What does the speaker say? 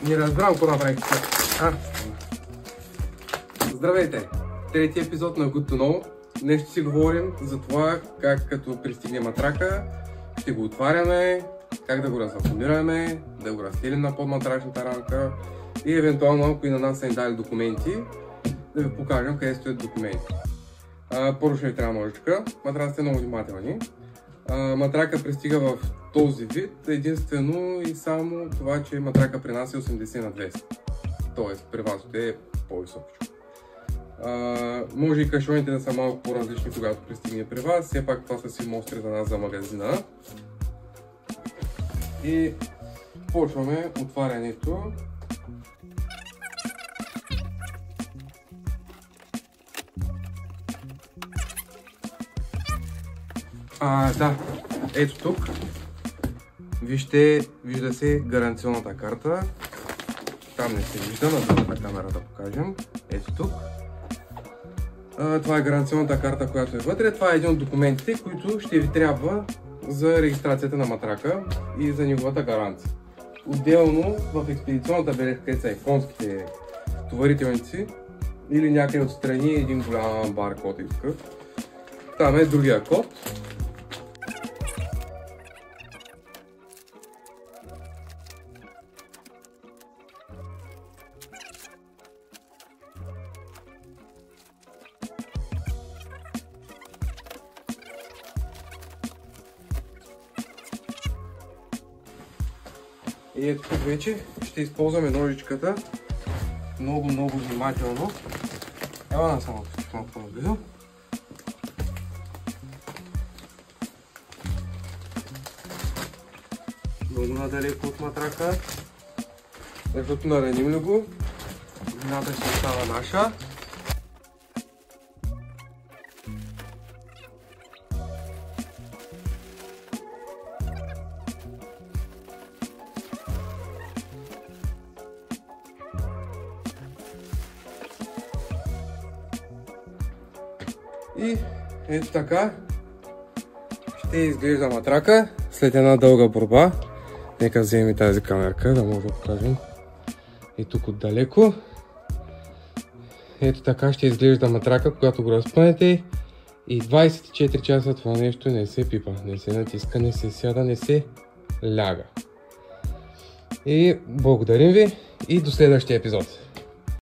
Не разбрам какво направихте. Здравейте! Трети епизод на Good to Know. Днес ще си говорим за това как като пристигне матрака, ще го отваряме, как да го развакуумираме, да го разстелим на подматрачната рамка и евентуално, ако и на нас са ни дали документи, да ви покажем къде стоят документи. Първо ще ви трябва ножичка. Матраците са много внимателни. Матрака пристига в този вид единствено и само това, че матрака при нас е 80 на 200. Тоест при вас е по-високичко. Може и кашоните да са малко по-различни, когато пристигне при вас. Все пак това са си мостри за нас за магазина. И почваме отварянето. Да, ето тук. Вижда се гаранционната карта. Там не се вижда, на другата камера да покажем. Ето тук. Това е гаранционната карта, която е вътре. Това е един от документите, които ще ви трябва за регистрацията на матрака и за неговата гаранция. Отделно в експедиционната бележка, където са и конските товарителници или някъде отстрани един голям баркод и такъв. Там е другия код. И ето тук вече ще използваме ножичката много внимателно. Ела само по-наблизо. Много надалеко от матрака, защото нараним ли го, вината ще става наша. И ето така ще изглежда матрака след една дълга борба. Нека вземем тази камерка, да може да покажем и тук отдалеко. Ето така ще изглежда матрака, когато го разпънете и 24 часа това нещо не се пипа, не се натиска, не се сяда, не се ляга. И благодарим ви и до следващия епизод.